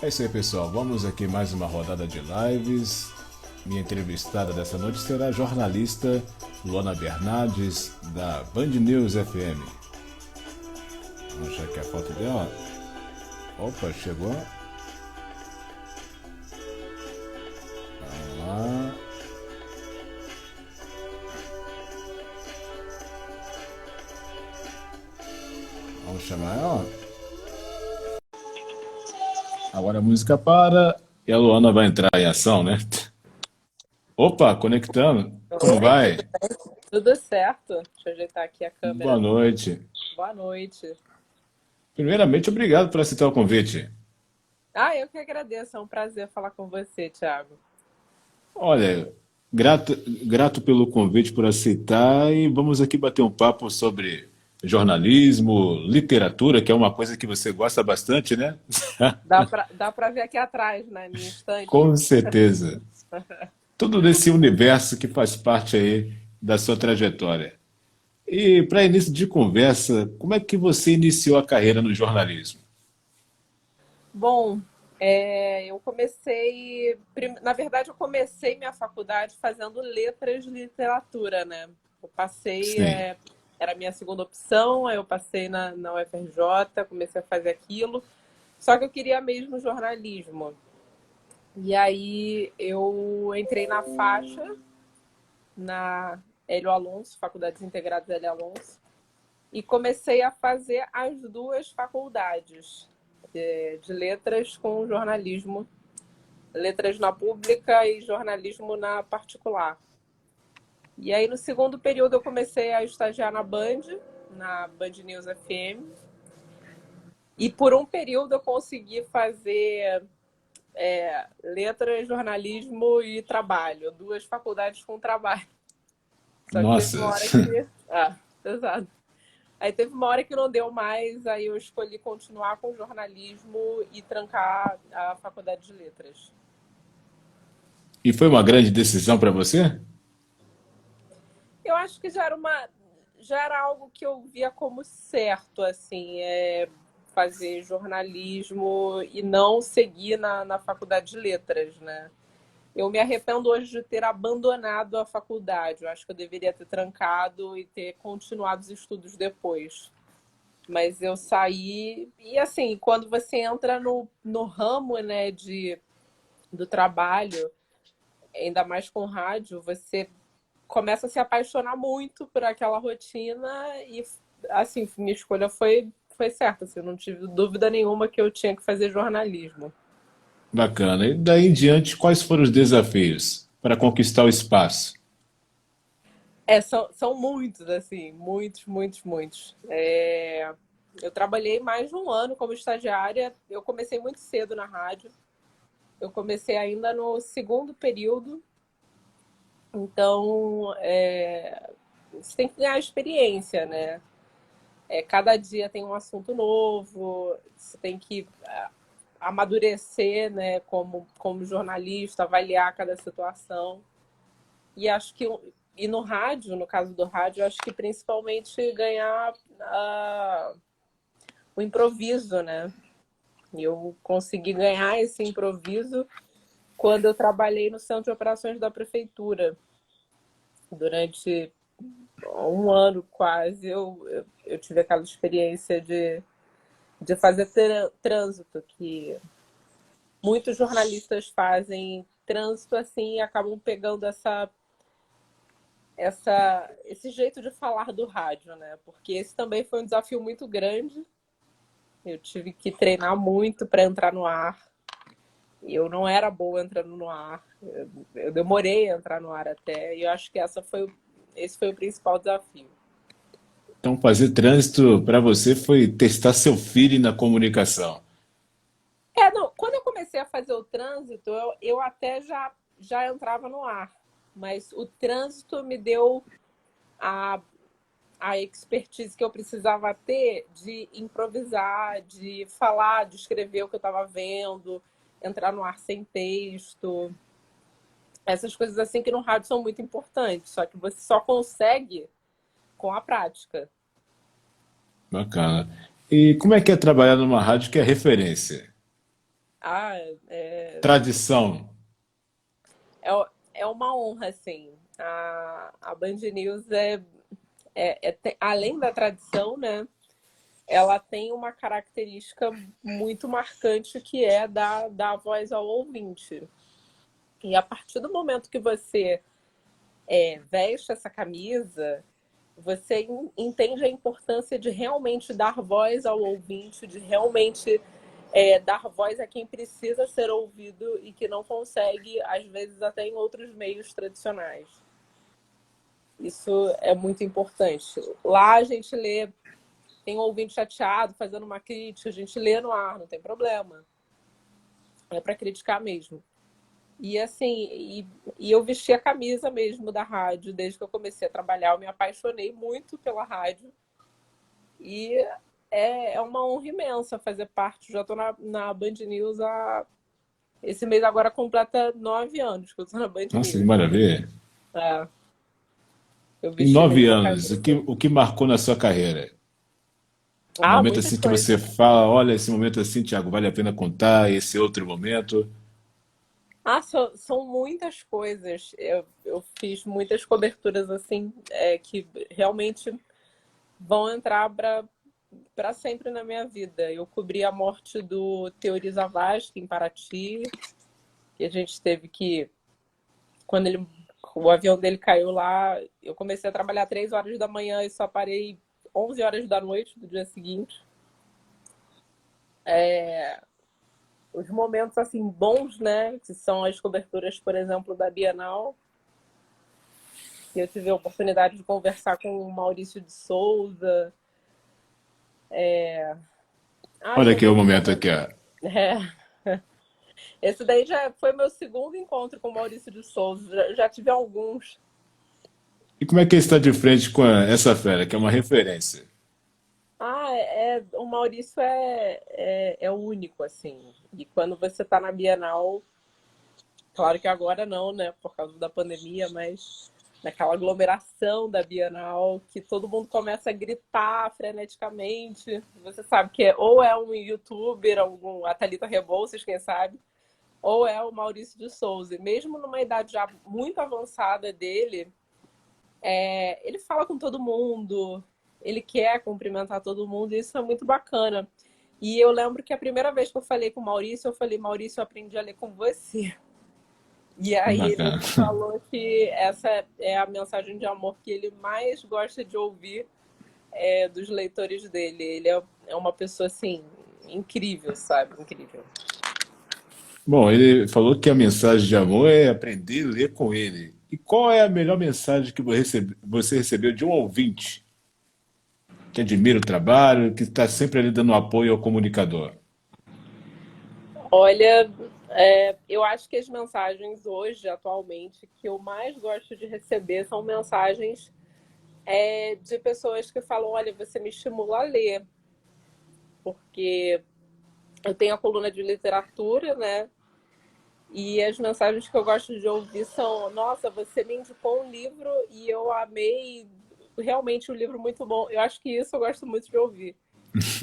É isso aí, pessoal. Vamos aqui mais uma rodada de lives. Minha entrevistada dessa noite será a jornalista Luana Bernardes, da Band News FM. Vamos achar aqui a foto dela. Opa, chegou. Vamos lá. Vamos chamar ela. Agora a música para e a Luana vai entrar em ação, né? Opa, conectando. Como Oi, vai? tudo certo? Deixa eu ajeitar aqui a Boa câmera. noite. Boa noite. Primeiramente, obrigado por aceitar o convite. Eu que agradeço, é um prazer falar com você, Thiago. Olha, grato, grato pelo convite, por aceitar, e vamos aqui bater um papo sobre jornalismo, literatura, que é uma coisa que você gosta bastante, né? Dá pra ver aqui atrás, na minha estante. Com certeza. Tudo desse universo que faz parte aí da sua trajetória. E para início de conversa, como é que você iniciou a carreira no jornalismo? Bom, eu comecei. Na verdade, eu comecei minha faculdade fazendo letras de literatura, né? Eu passei, Sim. era a minha segunda opção, aí eu passei na UFRJ, comecei a fazer aquilo. Só que eu queria mesmo jornalismo. E aí eu entrei na faixa, na Hélio Alonso, Faculdades Integradas Hélio Alonso, e comecei a fazer as duas faculdades de letras com jornalismo, letras na pública e jornalismo na particular. E aí no segundo período eu comecei a estagiar na Band News FM, e por um período eu consegui fazer letras, jornalismo e trabalho, duas faculdades com trabalho. Só que teve Nossa, uma hora que. Exato. Aí teve uma hora que não deu mais, aí eu escolhi continuar com jornalismo e trancar a faculdade de letras. e foi uma grande decisão para você? Eu acho que já era algo que eu via como certo, assim, fazer jornalismo e não seguir na faculdade de letras, né? Eu me arrependo hoje de ter abandonado a faculdade. Eu acho que eu deveria ter trancado e ter continuado os estudos depois. Mas eu saí. E assim, quando você entra no ramo, né, do trabalho, ainda mais com rádio, você começa a se apaixonar muito por aquela rotina e, assim, minha escolha foi certa. Assim, eu não tive dúvida nenhuma que eu tinha que fazer jornalismo. Bacana. E daí em diante, quais foram os desafios para conquistar o espaço? São muitos, assim, muitos, muitos, muitos. Eu trabalhei mais de um ano como estagiária. Eu comecei muito cedo na rádio. Eu comecei ainda no segundo período. Então, você tem que ganhar experiência, né? Cada dia tem um assunto novo. Você tem que amadurecer, né? Como jornalista, avaliar cada situação. E acho que e no rádio, no caso do rádio, acho que principalmente ganhar o improviso, né? E eu consegui ganhar esse improviso quando eu trabalhei no Centro de Operações da Prefeitura. Durante um ano quase, eu tive aquela experiência de fazer trânsito, que muitos jornalistas fazem trânsito assim e acabam pegando esse jeito de falar do rádio, né? Porque esse também foi um desafio muito grande. Eu tive que treinar muito para entrar no ar. Eu não era boa entrando no ar. Eu demorei a entrar no ar até. E eu acho que esse foi o principal desafio. Então, fazer trânsito para você foi testar seu feeling na comunicação. Não, quando eu comecei a fazer o trânsito, eu até já entrava no ar. Mas o trânsito me deu a, a expertise que eu precisava ter de improvisar, de falar, de escrever o que eu estava vendo, entrar no ar sem texto. Essas coisas assim que no rádio são muito importantes, só que você só consegue com a prática. Bacana. E como é que é trabalhar numa rádio que é referência? Ah, é, Tradição. é, é uma honra, assim. A Band News além da tradição, né? Ela tem uma característica muito marcante que é dar voz ao ouvinte. E a partir do momento que você veste essa camisa, você entende a importância de realmente dar voz ao ouvinte, de realmente dar voz a quem precisa ser ouvido e que não consegue, às vezes, até em outros meios tradicionais. Isso é muito importante. Lá a gente lê, tem um ouvinte chateado fazendo uma crítica, a gente lê no ar, não tem problema. É para criticar mesmo. E assim, e eu vesti a camisa mesmo da rádio desde que eu comecei a trabalhar. Eu me apaixonei muito pela rádio. E é uma honra imensa fazer parte. Já estou na Band News esse mês agora completa 9 anos que eu estou na Band Nossa, que News. maravilha. É, eu Em vesti nove mesmo a anos, o que, camisa. o que marcou na sua carreira? Um Ah, momento muitas assim que você coisas. fala, olha, esse momento assim, Thiago, vale a pena contar, esse outro momento. Ah, são muitas coisas. Eu fiz muitas coberturas assim que realmente vão entrar para sempre na minha vida. Eu cobri a morte do Teori Zavascki em Paraty, que a gente teve que, quando o avião dele caiu lá, eu comecei a trabalhar 3 horas da manhã e só parei 11 horas da noite do dia seguinte. Os momentos assim bons, né, que são as coberturas, por exemplo, da Bienal, que eu tive a oportunidade de conversar com o Maurício de Souza. Ah, Olha tem aqui o outros momento aqui, momentos. ó. É. Esse daí já foi meu segundo encontro com o Maurício de Souza. Já tive alguns. E como é que ele está de frente com essa fera, que é uma referência? Ah, o Maurício é único, assim. E quando você está na Bienal, claro que agora não, né, por causa da pandemia, mas naquela aglomeração da Bienal, que todo mundo começa a gritar freneticamente. Você sabe que ou é um youtuber, a Thalita Rebouças, quem sabe, ou é o Maurício de Souza. E mesmo numa idade já muito avançada dele, ele fala com todo mundo, ele quer cumprimentar todo mundo, e isso é muito bacana. E eu lembro que a primeira vez que eu falei com o Maurício, eu falei, Maurício, eu aprendi a ler com você. E aí ele Bacana. me falou que essa é a mensagem de amor que ele mais gosta de ouvir dos leitores dele. Ele é uma pessoa, assim, incrível, sabe? Incrível. Bom, ele falou que a mensagem de amor é aprender a ler com ele. E qual é a melhor mensagem que você recebeu de um ouvinte que admira o trabalho, que está sempre ali dando apoio ao comunicador? Olha, eu acho que as mensagens hoje, atualmente, que eu mais gosto de receber são mensagens de pessoas que falam: olha, você me estimula a ler, porque eu tenho a coluna de literatura, né? E as mensagens que eu gosto de ouvir são: nossa, você me indicou um livro e eu amei, realmente um livro muito bom. Eu acho que isso eu gosto muito de ouvir.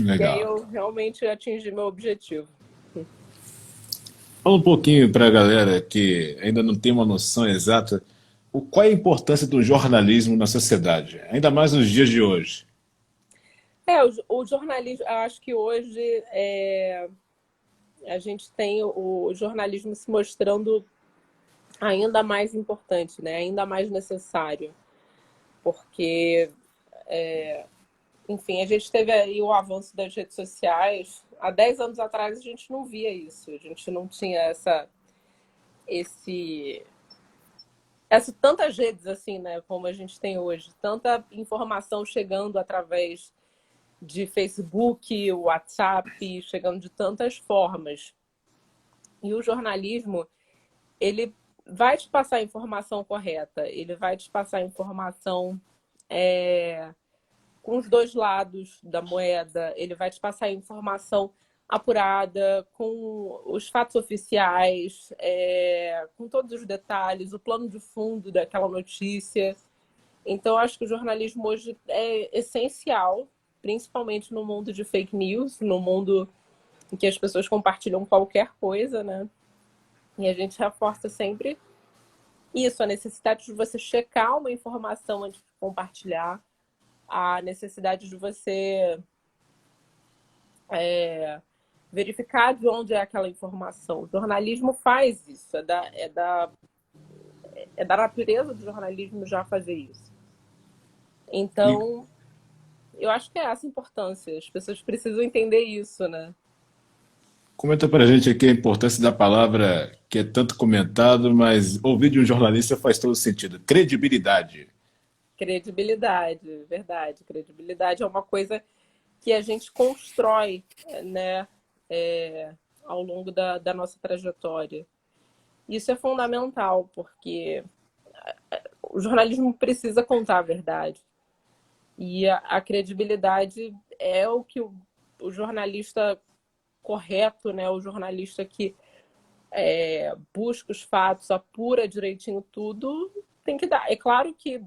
E aí Legal. eu realmente atingi meu objetivo. Fala um pouquinho para a galera que ainda não tem uma noção exata, qual é a importância do jornalismo na sociedade, ainda mais nos dias de hoje. O jornalismo, eu acho que hoje a gente tem o jornalismo se mostrando ainda mais importante, né? Ainda mais necessário, porque, enfim, a gente teve aí o avanço das redes sociais. Há 10 anos atrás a gente não via isso, a gente não tinha esse, tantas redes assim, né? Como a gente tem hoje, tanta informação chegando através de Facebook, WhatsApp, chegando de tantas formas. E o jornalismo, ele vai te passar a informação correta, ele vai te passar a informação com os dois lados da moeda, ele vai te passar a informação apurada, com os fatos oficiais, com todos os detalhes, o plano de fundo daquela notícia. Então, acho que o jornalismo hoje é essencial, principalmente no mundo de fake news, no mundo em que as pessoas compartilham qualquer coisa, né? E a gente reforça sempre isso, a necessidade de você checar uma informação antes de compartilhar, a necessidade de você verificar de onde é aquela informação. O jornalismo faz isso, é da natureza do jornalismo já fazer isso. E Então, eu acho que é essa a importância. As pessoas precisam entender isso, né? comenta pra gente aqui a importância da palavra que é tanto comentado, mas ouvir de um jornalista faz todo sentido. Credibilidade. Credibilidade, verdade. Credibilidade é uma coisa que a gente constrói, né, ao longo da nossa trajetória. Isso é fundamental, porque o jornalismo precisa contar a verdade. E a credibilidade é o que o jornalista correto, né, o jornalista que busca os fatos, apura direitinho tudo, tem que dar. É claro que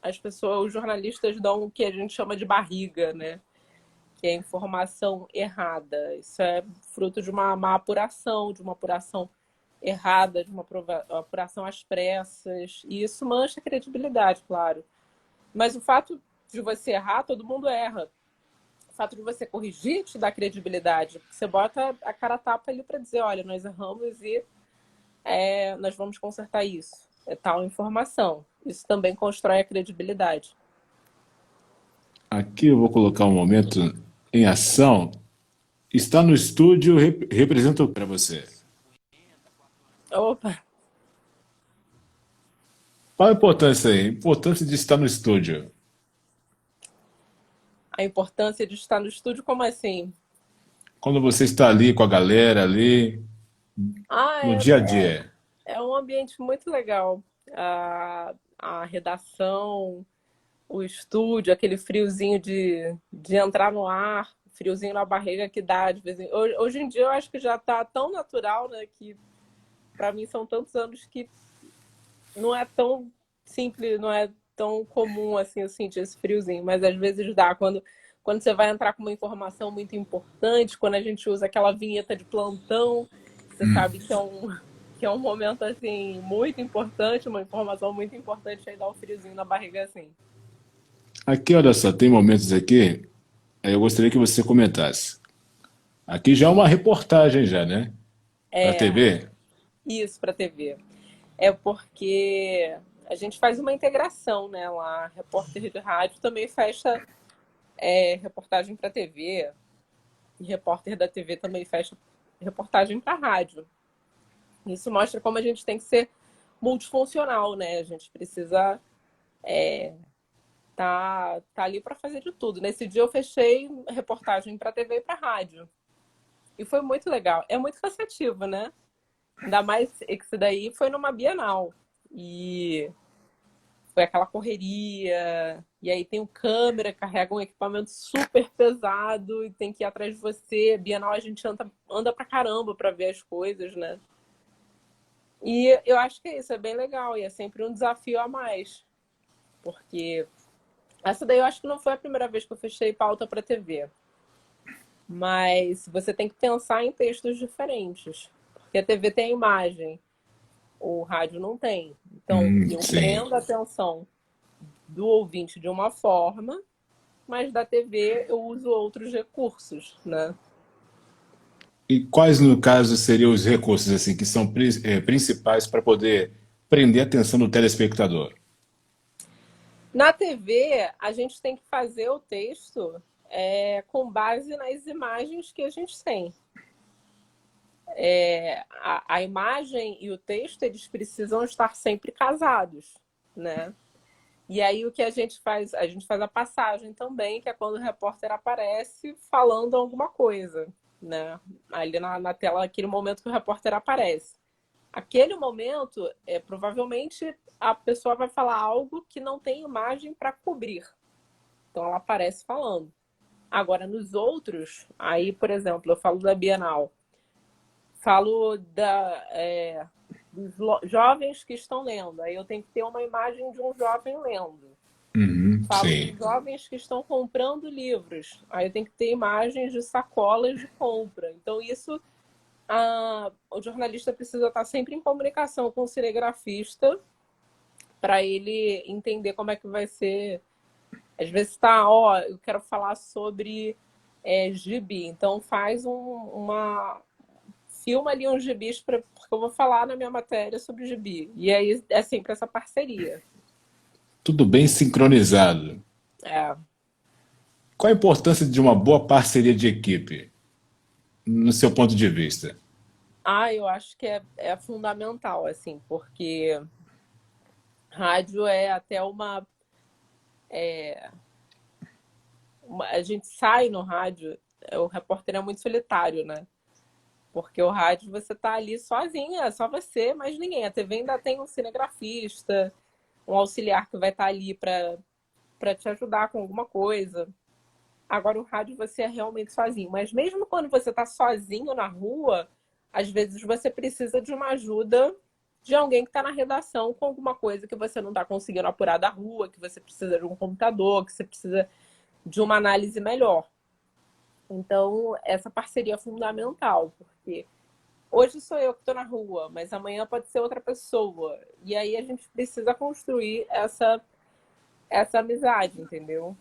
as pessoas, os jornalistas dão o que a gente chama de barriga, né? Que é informação errada. Isso é fruto de uma má apuração, de uma apuração errada, de uma apuração às pressas. E isso mancha a credibilidade, claro. Mas o fato de você errar, todo mundo erra. O fato de você corrigir te dá credibilidade. Você bota a cara a tapa ali para dizer, olha, nós erramos e nós vamos consertar isso. É tal informação. Isso também constrói a credibilidade. Aqui eu vou colocar um momento em ação. Está no estúdio, representa para você. Opa, Qual a importância aí? A importância de estar no estúdio. a importância de estar no estúdio, como assim? Quando você está ali com a galera ali, Ah, no dia a dia. é um ambiente muito legal. A redação, o estúdio, aquele friozinho de entrar no ar, friozinho na barriga que dá de vez em... Hoje em dia eu acho que já está tão natural, né? Que para mim são tantos anos que não é tão simples, não é tão comum assim eu sentir esse friozinho, mas às vezes dá quando você vai entrar com uma informação muito importante, quando a gente usa aquela vinheta de plantão, você sabe que é um momento assim muito importante, uma informação muito importante, aí dá um friozinho na barriga assim. Aqui, olha só, tem momentos aqui, eu gostaria que você comentasse. Aqui já é uma reportagem já, né? Para a É, TV. isso para TV. É porque a gente faz uma integração, né? Lá, repórter de rádio também fecha reportagem para TV, e repórter da TV também fecha reportagem para rádio. Isso mostra como a gente tem que ser multifuncional, né? A gente precisa tá ali para fazer de tudo. Nesse dia eu fechei reportagem para TV e para rádio. E foi muito legal. É muito cansativo, né? Ainda mais que isso daí foi numa Bienal. E foi aquela correria. E aí tem um câmera, carrega um equipamento super pesado e tem que ir atrás de você. Bienal a gente anda pra caramba pra ver as coisas, né? E eu acho que é isso, é bem legal. E é sempre um desafio a mais. Porque essa daí eu acho que não foi a primeira vez que eu fechei pauta pra TV. Mas você tem que pensar em textos diferentes. Porque a TV tem a imagem, o rádio não tem. Então, eu Sim. prendo a atenção do ouvinte de uma forma, mas da TV eu uso outros recursos, né? E quais, no caso, seriam os recursos assim que são principais para poder prender a atenção do telespectador? Na TV, a gente tem que fazer o texto com base nas imagens que a gente tem. A imagem e o texto, eles precisam estar sempre casados, né? E aí o que a gente faz? A gente faz a passagem também, que é quando o repórter aparece falando alguma coisa, né? Ali na tela, aquele momento que o repórter aparece. Aquele momento, provavelmente a pessoa vai falar algo que não tem imagem para cobrir. Então ela aparece falando. Agora, nos outros, aí, por exemplo, eu falo da Bienal, falo dos jovens que estão lendo. Aí eu tenho que ter uma imagem de um jovem lendo. falo com Sim. jovens que estão comprando livros. Aí eu tenho que ter imagens de sacolas de compra. Então, isso, o jornalista precisa estar sempre em comunicação com o cinegrafista para ele entender como é que vai ser. Às vezes está, ó, eu quero falar sobre gibi, então faz uma filma ali uns gibis, porque eu vou falar na minha matéria sobre gibi. E aí é sempre essa parceria. Tudo bem sincronizado. É. Qual a importância de uma boa parceria de equipe, no seu ponto de vista? Eu acho que é fundamental, assim, porque rádio é até a gente sai no rádio, o repórter é muito solitário, né? Porque o rádio você tá ali sozinha, é só você, mais ninguém. A TV ainda tem um cinegrafista, um auxiliar que vai estar ali para te ajudar com alguma coisa. Agora o rádio você é realmente sozinho. Mas mesmo quando você está sozinho na rua, às vezes você precisa de uma ajuda de alguém que está na redação com alguma coisa que você não está conseguindo apurar da rua, que você precisa de um computador, que você precisa de uma análise melhor. Então, essa parceria é fundamental, porque hoje sou eu que estou na rua, mas amanhã pode ser outra pessoa. E aí a gente precisa construir essa amizade, entendeu?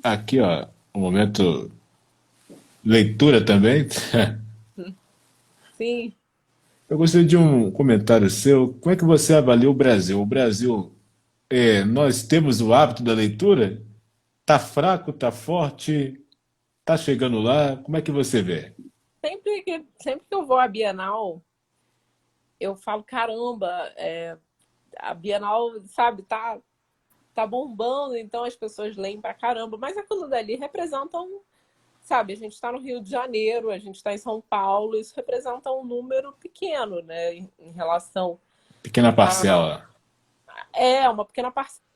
Aqui, ó, um momento leitura também. Sim. Eu gostaria de um comentário seu. Como é que você avalia o Brasil? O Brasil, nós temos o hábito da leitura? Tá fraco, tá forte, tá chegando lá? Como é que você vê? Sempre que eu vou à Bienal, eu falo, caramba, a Bienal, sabe, tá bombando, então as pessoas leem pra caramba, mas aquilo dali representam, sabe, a gente está no Rio de Janeiro, a gente está em São Paulo, isso representa um número pequeno, né, em relação Pequena a... parcela. uma pequena parcela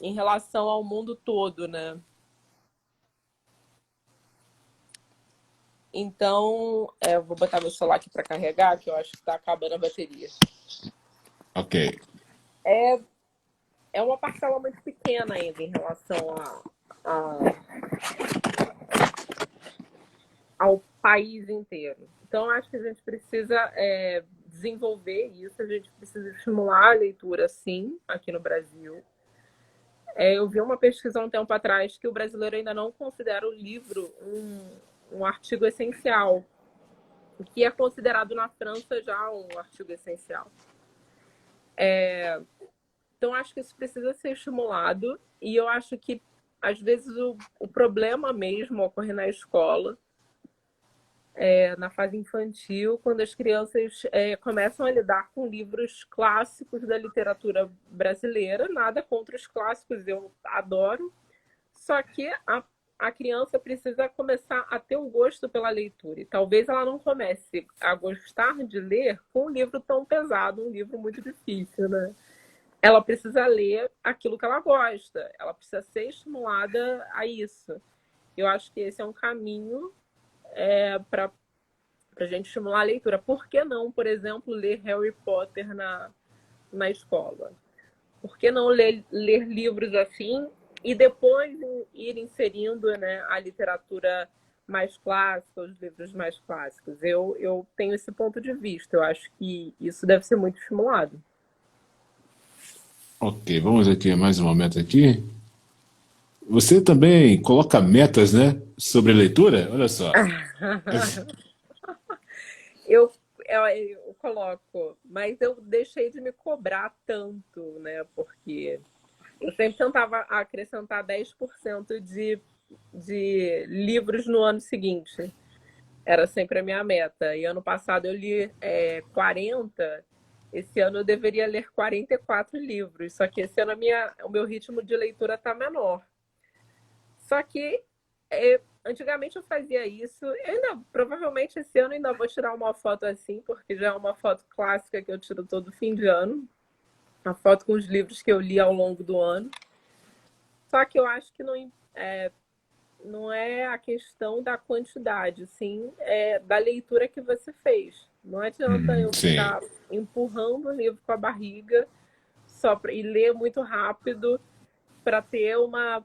em relação ao mundo todo, né? Então, eu vou botar meu celular aqui para carregar, que eu acho que está acabando a bateria. Ok. É, é uma parcela muito pequena ainda em relação ao país inteiro. Então, acho que a gente precisa desenvolver isso, a gente precisa estimular a leitura, sim, aqui no Brasil. Eu vi uma pesquisa há um tempo atrás que o brasileiro ainda não considera o livro um artigo essencial, o que é considerado na França já um artigo essencial. Então, acho que isso precisa ser estimulado e eu acho que, às vezes, o problema mesmo ocorre na escola, na fase infantil, quando as crianças começam a lidar com livros clássicos da literatura brasileira. Nada contra os clássicos, eu adoro. Só que a criança precisa começar a ter o gosto pela leitura. E talvez ela não comece a gostar de ler com um livro tão pesado, um livro muito difícil, né? Ela precisa ler aquilo que ela gosta. Ela precisa ser estimulada a isso. Eu acho que esse é um caminho para a gente estimular a leitura. Por que não, por exemplo, ler Harry Potter na escola? Por que não ler livros assim e depois ir inserindo, né, a literatura mais clássica, os livros mais clássicos? Eu tenho esse ponto de vista. Eu acho que isso deve ser muito estimulado. Ok, vamos aqui mais um momento aqui. Você também coloca metas, né, sobre leitura? Olha só. Eu coloco, mas eu deixei de me cobrar tanto, né? Porque eu sempre tentava acrescentar 10% de livros no ano seguinte. Era sempre a minha meta. E ano passado eu li 40. Esse ano eu deveria ler 44 livros. Só que esse ano o meu ritmo de leitura está menor. Só que antigamente eu fazia isso. Provavelmente esse ano ainda vou tirar uma foto assim, porque já é uma foto clássica que eu tiro todo fim de ano. Uma foto com os livros que eu li ao longo do ano. Só que eu acho que não é a questão da quantidade, sim, da leitura que você fez. Não adianta eu Sim. ficar empurrando o livro com a barriga e ler muito rápido para ter uma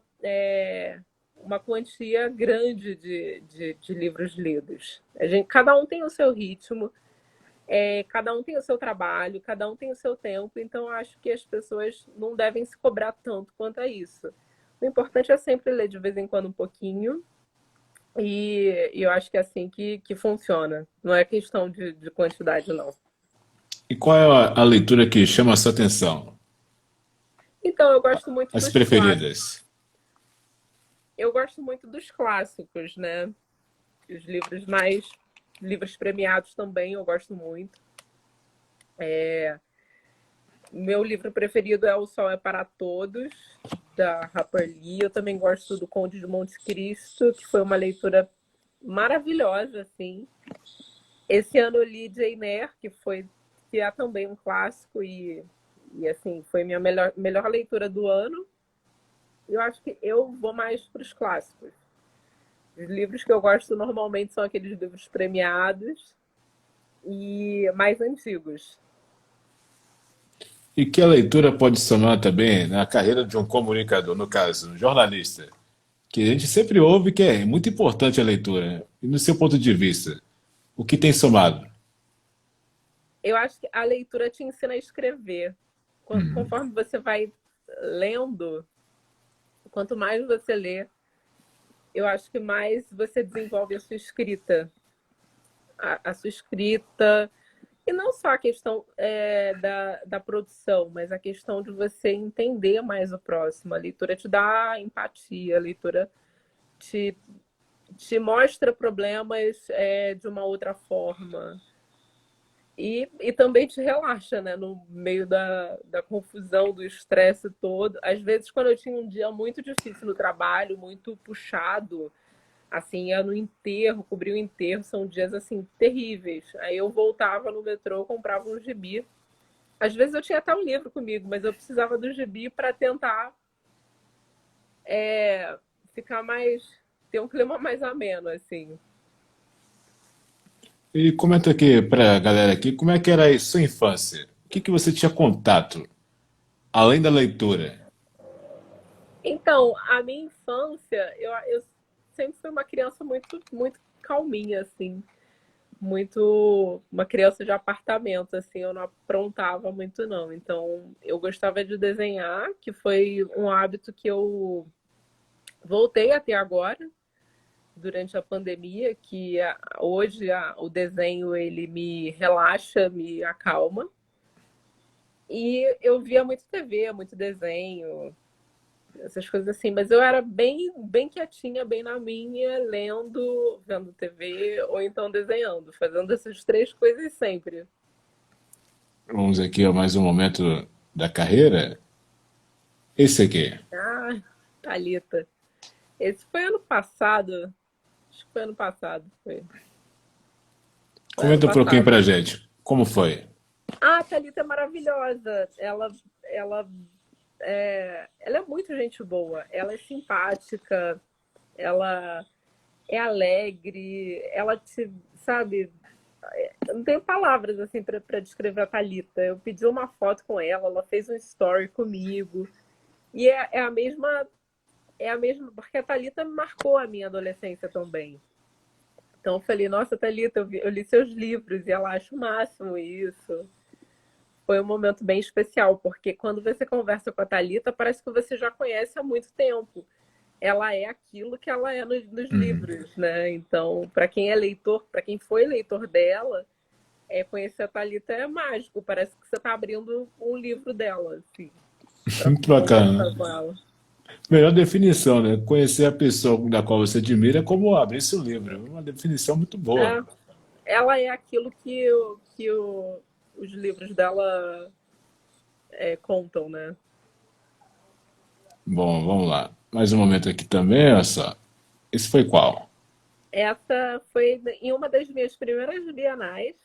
quantia grande de livros lidos. Cada um tem o seu ritmo, cada um tem o seu trabalho, cada um tem o seu tempo, então eu acho que as pessoas não devem se cobrar tanto quanto a isso. O importante é sempre ler de vez em quando um pouquinho, e eu acho que é assim que funciona. Não é questão de quantidade, não. E qual é a leitura que chama a sua atenção? Então, eu gosto muito As dos clássicos. preferidas? Eu gosto muito dos clássicos, né? Os livros premiados também eu gosto muito. Meu livro preferido é O Sol é para Todos, da Harper Lee. Eu também gosto do Conde de Monte Cristo, que foi uma leitura maravilhosa, assim. Esse ano eu li Jane Eyre, que é também um clássico e assim, foi minha melhor leitura do ano. Eu acho que eu vou mais para os clássicos. Os livros que eu gosto normalmente são aqueles livros premiados e mais antigos. E que a leitura pode somar também na carreira de um comunicador, no caso, um jornalista, que a gente sempre ouve que é muito importante a leitura. E no seu ponto de vista, o que tem somado? Eu acho que a leitura te ensina a escrever. Conforme você vai lendo, quanto mais você lê, eu acho que mais você desenvolve a sua escrita. A sua escrita. E não só a questão da produção, mas a questão de você entender mais o próximo. A leitura te dá empatia, a leitura te mostra problemas de uma outra forma. E também te relaxa, né? No meio da confusão, do estresse todo. Às vezes, quando eu tinha um dia muito difícil no trabalho, muito puxado, assim, ia no enterro, cobrir o enterro, são dias, assim, terríveis. Aí eu voltava no metrô, comprava um gibi. Às vezes eu tinha até um livro comigo, mas eu precisava do gibi para tentar ficar ter um clima mais ameno, assim. E comenta aqui para a galera aqui, como é que era a sua infância? O que você tinha contato, além da leitura? Então, a minha infância, eu sempre fui uma criança muito, muito calminha, assim. Muito uma criança de apartamento, assim, eu não aprontava muito, não. Então, eu gostava de desenhar, que foi um hábito que eu voltei a ter agora, durante a pandemia, que hoje o desenho, ele me relaxa, me acalma. E eu via muito TV, muito desenho, essas coisas assim, mas eu era bem, bem quietinha, bem na minha, lendo, vendo TV ou então desenhando, fazendo essas três coisas sempre. Vamos aqui a mais um momento da carreira. Esse aqui. Ah, Thalita. Esse foi ano passado. Acho que foi ano passado. Foi ano Comenta um pouquinho passado. pra gente. Como foi? Ah, a Thalita é maravilhosa. Ela é muito gente boa. Ela é simpática. Ela é alegre. Ela te, sabe, eu não tenho palavras assim para descrever a Thalita. Eu pedi uma foto com ela fez um story comigo. E é a mesma, porque a Thalita marcou a minha adolescência também. Então eu falei, nossa, Thalita, eu li seus livros e ela acha o máximo isso. Foi um momento bem especial, porque quando você conversa com a Thalita, parece que você já conhece há muito tempo. Ela é aquilo que ela é nos livros, né? Então, para quem é leitor, para quem foi leitor dela, conhecer a Thalita é mágico. Parece que você está abrindo um livro dela, assim, para Muito conversar bacana. com ela. Melhor definição, né? Conhecer a pessoa da qual você admira é como abrir seu livro. Uma definição muito boa. É, ela é aquilo que os livros dela contam, né? Bom, vamos lá. Mais um momento aqui também, olha só. Esse foi qual? Essa foi em uma das minhas primeiras bienais,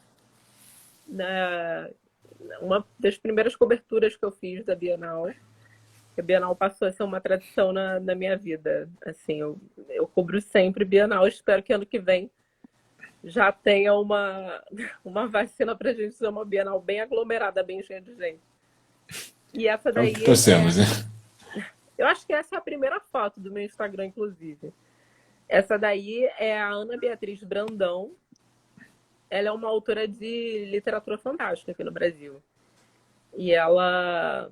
uma das primeiras coberturas que eu fiz da Bienal. A Bienal passou a ser uma tradição na minha vida. Assim, eu cubro sempre Bienal. Espero que ano que vem já tenha uma vacina para a gente fazer uma Bienal bem aglomerada, bem cheia de gente. E essa É o daí que torcemos, né? Eu acho que essa é a primeira foto do meu Instagram, inclusive. Essa daí é a Ana Beatriz Brandão. Ela é uma autora de literatura fantástica aqui no Brasil. E ela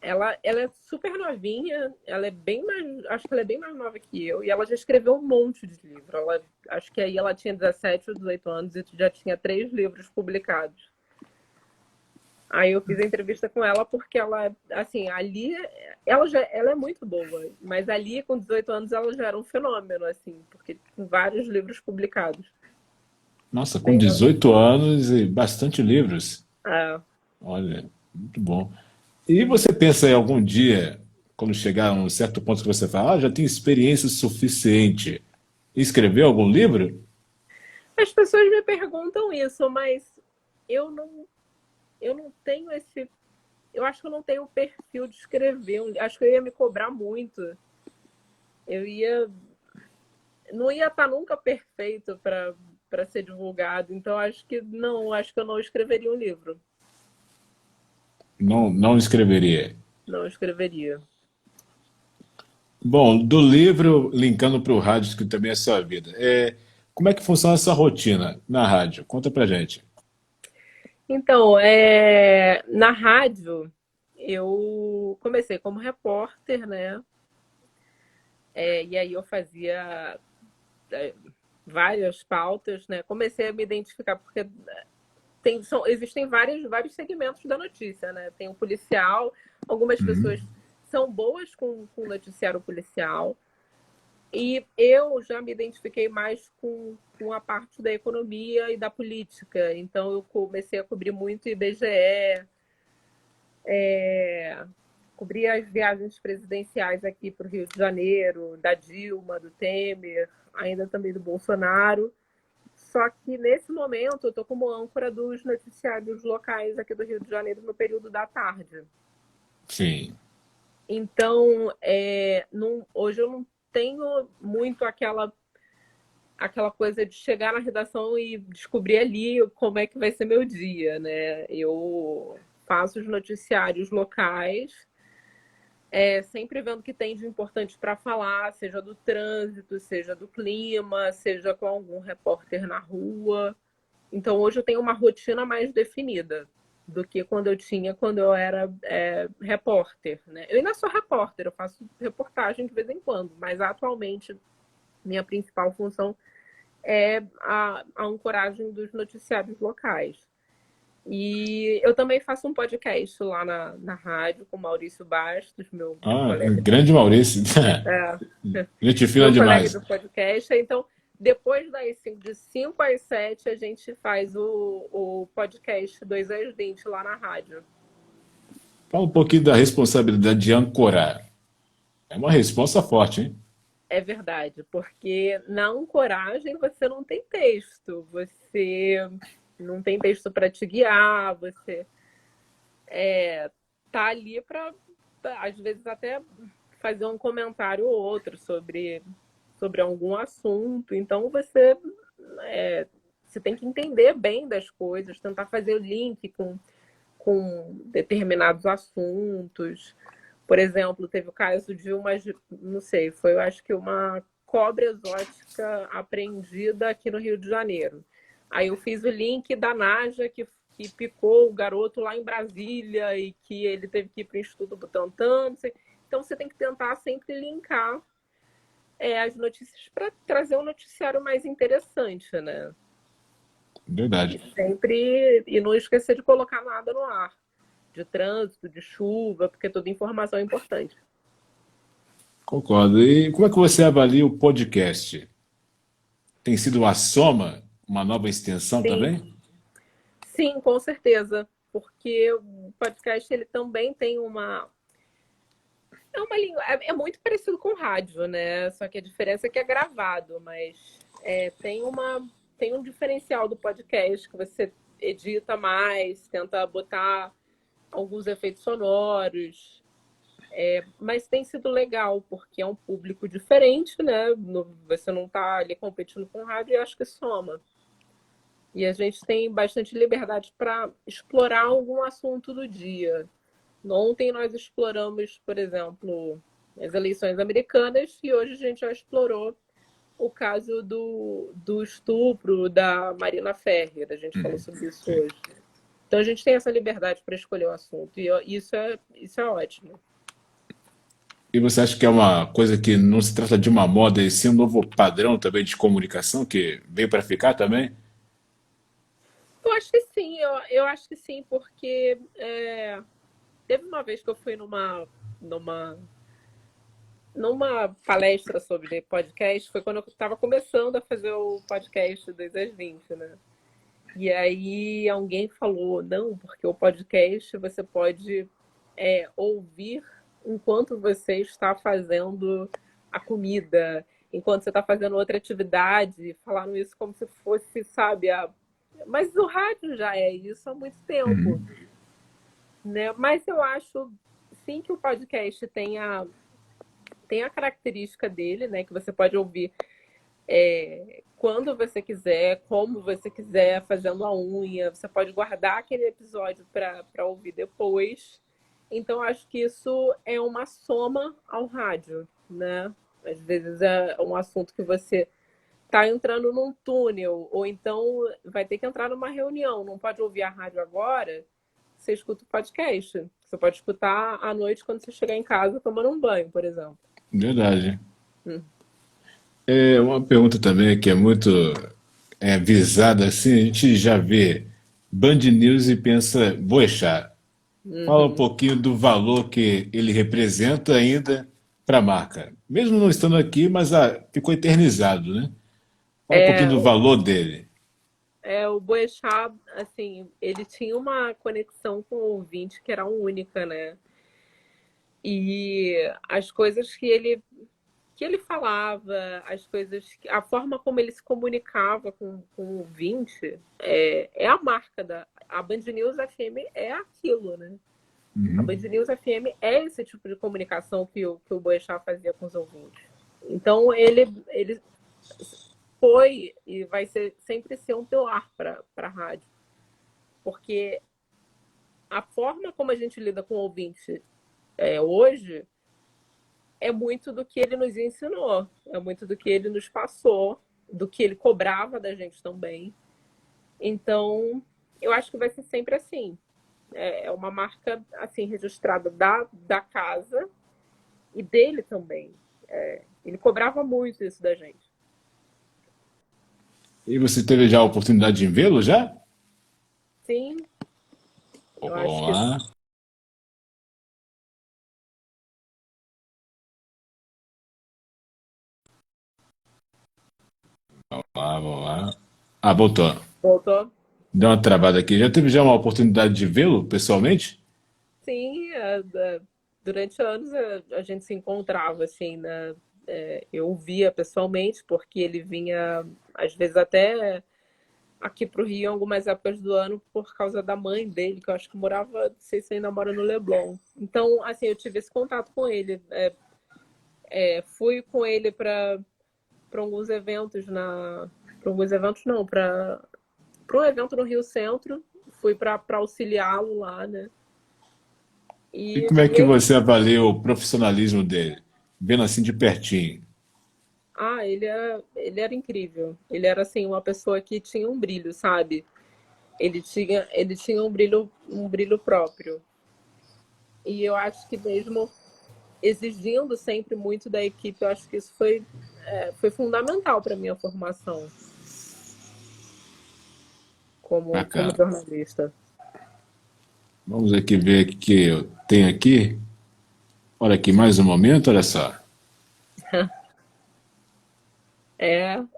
é super novinha, ela é bem mais, acho que ela é bem mais nova que eu, e ela já escreveu um monte de livro. Acho que aí ela tinha 17 ou 18 anos e já tinha 3 livros publicados. Aí eu fiz a entrevista com ela porque ela, assim, ali, ela é muito boa, mas ali com 18 anos ela já era um fenômeno, assim, porque com vários livros publicados. Nossa, com Bem, 18 anos e bastante livros. é, Olha, muito bom. E você pensa em algum dia, quando chegar a um certo ponto que você fala, já tenho experiência suficiente, escrever algum livro? as pessoas me perguntam isso, mas eu não, eu não tenho esse. Eu acho que eu não tenho o perfil de escrever. Acho que eu ia me cobrar muito. Eu ia. Não ia estar nunca perfeito para ser divulgado. Então, acho que eu não escreveria um livro. Não, não escreveria. Não escreveria. Bom, do livro, linkando para o rádio, que também é sua vida. Como é que funciona essa rotina na rádio? Conta pra gente. Então, na rádio, eu comecei como repórter, né? E aí eu fazia é, várias pautas, né? Comecei a me identificar, porque existem vários segmentos da notícia, né? Tem o policial, algumas pessoas são boas com noticiário policial, e eu já me identifiquei mais com a parte da economia e da política. Então eu comecei a cobrir muito IBGE, cobrir as viagens presidenciais aqui para o Rio de Janeiro, da Dilma, do Temer, ainda também do Bolsonaro. Só que nesse momento eu estou como âncora dos noticiários locais aqui do Rio de Janeiro no período da tarde. Sim, Então, hoje eu não tenho muito aquela coisa de chegar na redação e descobrir ali como é que vai ser meu dia, né? Eu faço os noticiários locais, sempre vendo o que tem de importante para falar, seja do trânsito, seja do clima, seja com algum repórter na rua. Então hoje eu tenho uma rotina mais definida do que quando eu era repórter, né? Eu ainda sou repórter, eu faço reportagem de vez em quando, mas atualmente minha principal função é a ancoragem dos noticiários locais. E eu também faço um podcast lá na rádio com o Maurício Bastos, meu ah, colega grande Maurício. é, Gente fina meu colega do demais. podcast. Então, depois de 5 às 7, a gente faz o podcast 2 às 20 lá na rádio. Fala um pouquinho da responsabilidade de ancorar. É uma resposta forte, hein? É verdade, porque na ancoragem você não tem texto, você não tem texto para te guiar, você tá ali para, às vezes, até fazer um comentário ou outro sobre algum assunto. Então, você tem que entender bem das coisas, tentar fazer o link com determinados assuntos. Por exemplo, teve o caso de não sei, foi eu acho que uma cobra exótica apreendida aqui no Rio de Janeiro. Aí eu fiz o link da Naja que picou o garoto lá em Brasília e que ele teve que ir para o Instituto Butantan. Não sei. Então você tem que tentar sempre linkar as notícias para trazer um noticiário mais interessante, né? Verdade. E não esquecer de colocar nada no ar, de trânsito, de chuva, porque toda informação é importante. Concordo. E como é que você avalia o podcast? Tem sido uma soma, uma nova extensão Sim, também? sim, com certeza, porque o podcast ele também tem uma língua, muito parecido com rádio, né? Só que a diferença é que é gravado, mas tem um diferencial do podcast que você edita mais, tenta botar alguns efeitos sonoros. Mas tem sido legal, porque é um público diferente, né? Você não está ali competindo com rádio e acho que soma. E a gente tem bastante liberdade para explorar algum assunto do dia. Ontem nós exploramos, por exemplo, as eleições americanas e hoje a gente já explorou o caso do estupro da Marina Ferrer. A gente falou sobre isso hoje. Então a gente tem essa liberdade para escolher o assunto e isso é ótimo. E você acha que é uma coisa que não se trata de uma moda, e sim um novo padrão também de comunicação que veio para ficar também? Eu acho que sim, eu acho que sim, porque teve uma vez que eu fui numa, numa palestra sobre podcast, foi quando eu estava começando a fazer o podcast 2 às 20, né? E aí alguém falou, não, porque o podcast você pode ouvir enquanto você está fazendo a comida, enquanto você está fazendo outra atividade, falaram isso como se fosse, sabe, mas o rádio já é isso há muito tempo, né? Mas eu acho sim que o podcast tem a característica dele, né? Que você pode ouvir quando você quiser, como você quiser, fazendo a unha. Você pode guardar aquele episódio para ouvir depois. Então, acho que isso é uma soma ao rádio, né? Às vezes é um assunto que você está entrando num túnel, ou então vai ter que entrar numa reunião, não pode ouvir a rádio agora, você escuta o podcast. Você pode escutar à noite quando você chegar em casa tomando um banho, por exemplo. Verdade. Hum. É uma pergunta também que é muito visada assim, a gente já vê Band News e pensa Boechat. Fala um Uhum. pouquinho do valor que ele representa ainda para a marca. Mesmo não estando aqui, mas ficou eternizado, né? Fala um pouquinho É, do valor dele. o Boechat, assim, ele tinha uma conexão com o ouvinte que era única, né? E as coisas que ele falava, as coisas, a forma como ele se comunicava com o ouvinte, é a marca a Band News FM é aquilo, né? A Band News FM é esse tipo de comunicação que o Boechat fazia com os ouvintes. Então ele foi e vai sempre ser um pilar para a rádio, porque a forma como a gente lida com o ouvinte hoje é muito do que ele nos ensinou, é muito do que ele nos passou, do que ele cobrava da gente também. Então, eu acho que vai ser sempre assim. É uma marca assim registrada da casa e dele também. Ele cobrava muito isso da gente. E você teve já a oportunidade de vê-lo já? Sim, eu acho Vamos que lá, vamos lá. Ah, voltou. voltou. Deu uma travada aqui. Já teve já uma oportunidade de vê-lo pessoalmente? Sim, durante anos a gente se encontrava assim, né? Eu o via pessoalmente, porque ele vinha, às vezes, até aqui para o Rio em algumas épocas do ano por causa da mãe dele, que eu acho que morava, não sei se ainda mora no Leblon. Então, assim, eu tive esse contato com ele. Fui com ele para alguns eventos para alguns eventos não, para um evento no Rio Centro, fui para auxiliá-lo lá, né? E E como é que ele, você avalia o profissionalismo dele? Vendo assim de pertinho. ele era incrível. Ele era assim uma pessoa que tinha um brilho, sabe? Ele tinha um brilho próprio. E eu acho que mesmo exigindo sempre muito da equipe, eu acho que isso foi fundamental para a minha formação como Bacana. jornalista. Vamos aqui ver o que eu tenho aqui. Olha aqui, mais um momento, olha só.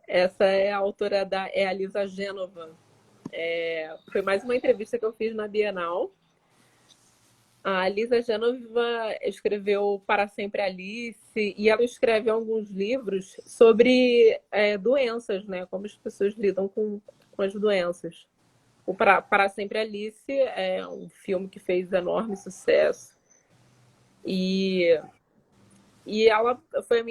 Essa é a autora a Lisa Gênova. Foi mais uma entrevista que eu fiz na Bienal. A Lisa Gênova escreveu Para Sempre Alice e ela escreve alguns livros sobre doenças, né? Como as pessoas lidam com as doenças. O Para Sempre Alice é um filme que fez enorme sucesso. E, e ela foi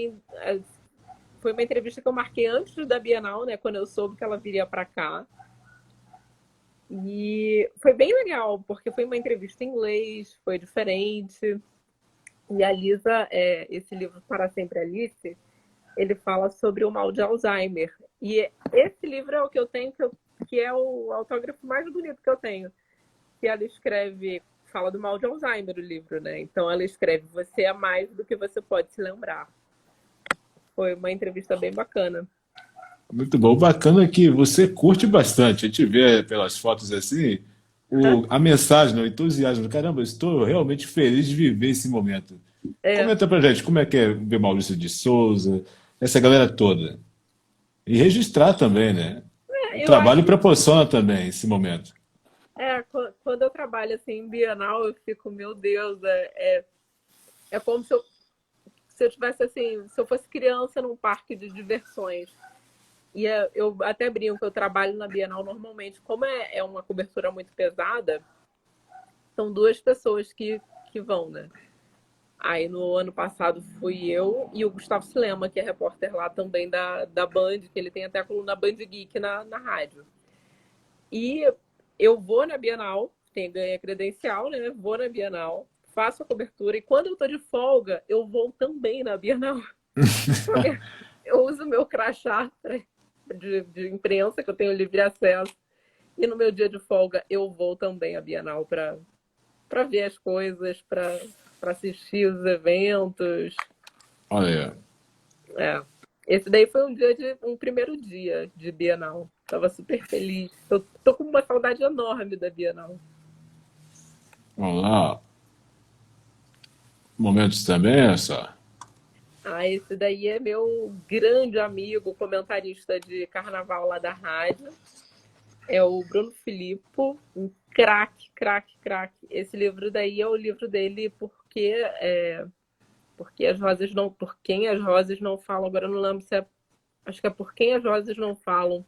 uma entrevista que eu marquei antes da Bienal, né? Quando eu soube que ela viria para cá. E foi bem legal, porque foi uma entrevista em inglês, foi diferente. E a Lisa, esse livro Para Sempre Alice, ele fala sobre o mal de Alzheimer. E esse livro é o que eu tenho, que é o autógrafo mais bonito que eu tenho. Que ela escreve, fala do mal de Alzheimer, o livro, né? Então ela escreve: você é mais do que você pode se lembrar. Foi uma entrevista bem bacana. Muito bom. O bacana é que você curte bastante. A gente vê pelas fotos assim, a mensagem, né, o entusiasmo. Caramba, eu estou realmente feliz de viver esse momento. É, Comenta pra gente como é que é ver Maurício de Souza, essa galera toda. E registrar também, né? O eu trabalho acho, proporciona também esse momento. quando eu trabalho assim em Bienal, eu fico, meu Deus, é como se eu tivesse assim, se eu fosse criança num parque de diversões. E eu até brinco que eu trabalho na Bienal normalmente, como é uma cobertura muito pesada, são duas pessoas que vão, né? Aí no ano passado fui eu e o Gustavo Silema, que é repórter lá também da Band, que ele tem até a coluna Band Geek na rádio. E eu vou na Bienal, ganhei credencial, né? Vou na Bienal, faço a cobertura e quando eu tô de folga, eu vou também na Bienal. Eu uso meu crachá de imprensa, que eu tenho livre acesso, e no meu dia de folga eu vou também à Bienal para ver as coisas, para assistir os eventos. Olha aí. É. Esse daí foi um primeiro dia de Bienal. Tava super feliz. Tô com uma saudade enorme da Bienal. Vamos lá. Momentos também, é só. Ah, esse daí é meu grande amigo, comentarista de carnaval lá da rádio. É o Bruno Filippo, um craque, craque, craque. Esse livro daí é o livro dele porque as rosas não, por quem as rosas não falam. Agora eu não lembro se é, acho que é por quem as rosas não falam.